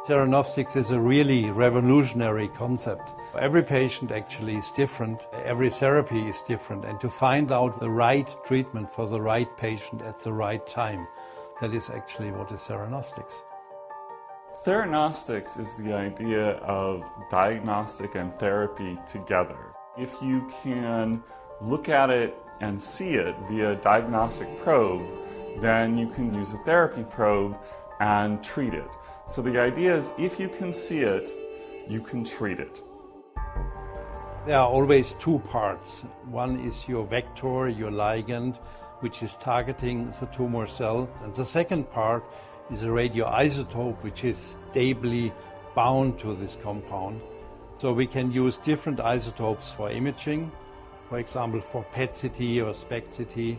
쎄라노스틱s is a really revolutionary concept. Every patient actually is different, every therapy is different, and to find out the right treatment for the right patient at the right time, that is actually what is 쎄라노스틱s. Theranostics is the idea of diagnostic and therapy together. If you can look at it and see it via a diagnostic probe, then you can use a therapy probe and treat it. So the idea is if you can see it, you can treat it. There are always two parts. One is your vector, your ligand, which is targeting the tumor cell. And the second part is a radioisotope, which is stably bound to this compound. So we can use different isotopes for imaging, for example for PET-CT or SPECT-CT,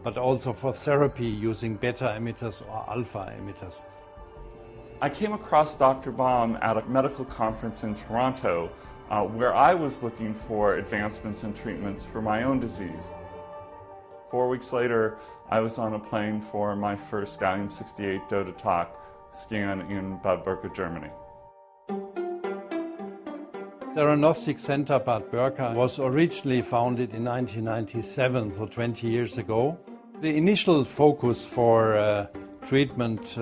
but also for therapy using beta emitters or alpha emitters. I came across Dr. Baum at a medical conference in Toronto where I was looking for advancements in treatments for my own disease. 4 weeks later, I was on a plane for my first gallium-68 DOTA scan in Bad Berka, Germany. 쎄라노스틱 Center Bad Berka was originally founded in 1997, so 20 years ago. The initial focus for treatment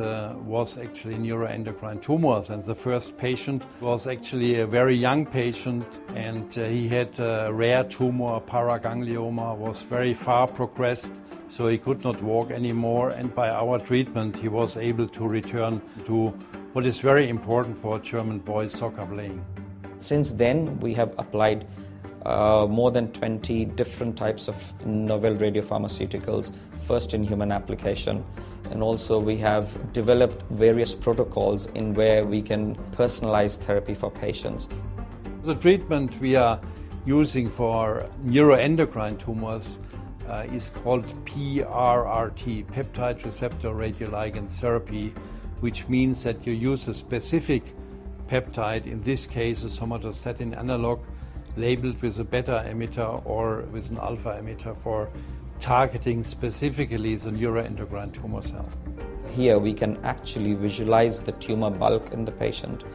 was actually neuroendocrine tumors, and the first patient was actually a very young patient, and he had a rare tumor, paraganglioma, was very far progressed, so he could not walk anymore, and by our treatment he was able to return to what is very important for German boys, soccer playing. Since then we have applied more than 20 different types of novel radiopharmaceuticals, first in human application, and also we have developed various protocols in where we can personalize therapy for patients. The treatment we are using for neuroendocrine tumors is called PRRT, peptide receptor radioligand therapy, which means that you use a specific peptide, in this case a somatostatin analog, labeled with a beta emitter or with an alpha emitter for targeting specifically the neuroendocrine tumor cell. Here we can actually visualize the tumor bulk in the patient.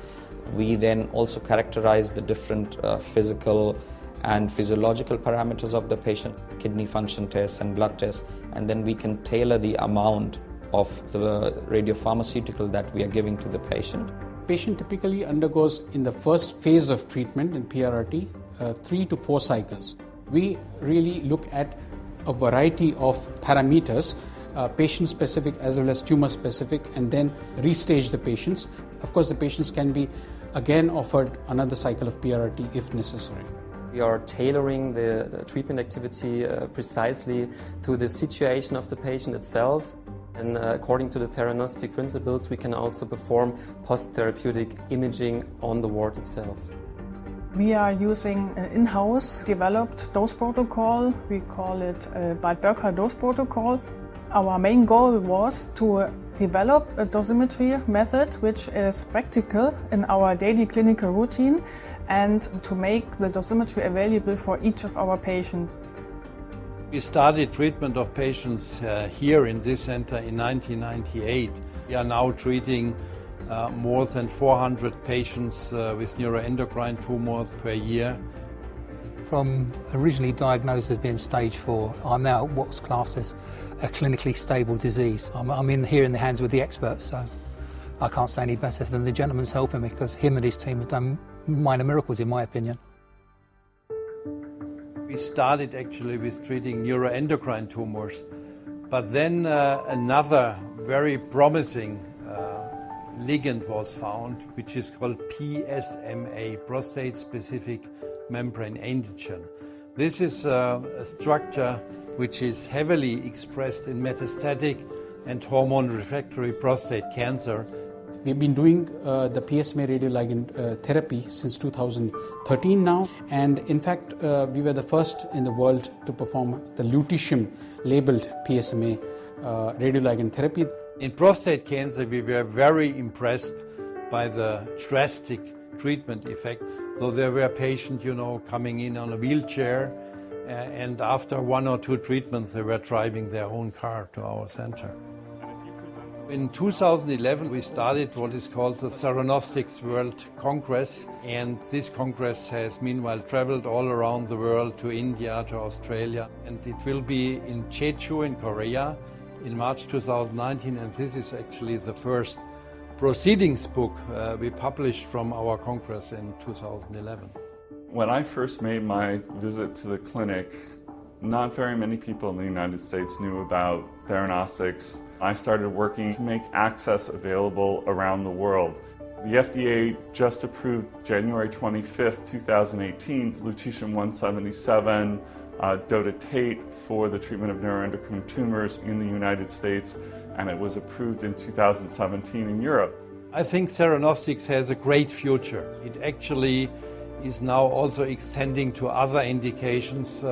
We then also characterize the different physical and physiological parameters of the patient, kidney function tests and blood tests, and then we can tailor the amount of the radiopharmaceutical that we are giving to the patient. Patient typically undergoes in the first phase of treatment in PRRT 3 to 4 cycles. We really look at a variety of parameters, patient-specific as well as tumor-specific, and then restage the patients. Of course, the patients can be again offered another cycle of PRRT if necessary. We are tailoring the treatment activity precisely to the situation of the patient itself. And according to the theranostic principles, we can also perform post-therapeutic imaging on the ward itself. We are using an in-house developed dose protocol. We call it Bad Berka dose protocol. Our main goal was to develop a dosimetry method which is practical in our daily clinical routine and to make the dosimetry available for each of our patients. We started treatment of patients here in this center in 1998. We are now treating more than 400 patients with neuroendocrine tumors per year. From originally diagnosed as being stage 4, I'm now at what's classed as a clinically stable disease. I'm here in the hands with the experts, so I can't say any better than the gentleman's helping me, because him and his team have done minor miracles in my opinion. We started actually with treating neuroendocrine tumors, but then another very promising ligand was found, which is called PSMA, prostate-specific membrane antigen. This is a structure which is heavily expressed in metastatic and hormone-refractory prostate cancer. We've been doing the PSMA radioligand therapy since 2013 now, and in fact we were the first in the world to perform the lutetium-labeled PSMA radioligand therapy. In prostate cancer we were very impressed by the drastic treatment effects. So there were patients, coming in on a wheelchair, and after 1 or 2 treatments they were driving their own car to our center. In 2011 we started what is called the 쎄라노스틱스 World Congress, and this congress has meanwhile traveled all around the world to India, to Australia, and it will be in Jeju in Korea in March 2019, and this is actually the first proceedings book we published from our congress in 2011. When I first made my visit to the clinic, not very many people in the United States knew about theranostics. I started working to make access available around the world. The FDA just approved January 25th, 2018, lutetium-177 dotatate for the treatment of neuroendocrine tumors in the United States, and it was approved in 2017 in Europe. I think theranostics has a great future. It actually is now also extending to other indications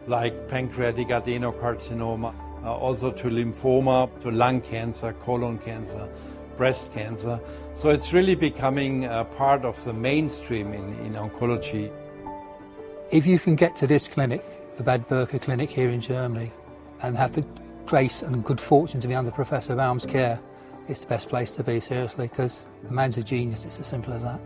like pancreatic adenocarcinoma, also to lymphoma, to lung cancer, colon cancer, breast cancer. So it's really becoming a part of the mainstream in oncology. If you can get to this clinic, the Bad Berka clinic here in Germany, and have the grace and good fortune to be under Professor Baum's care, it's the best place to be, seriously, because the man's a genius. It's as simple as that.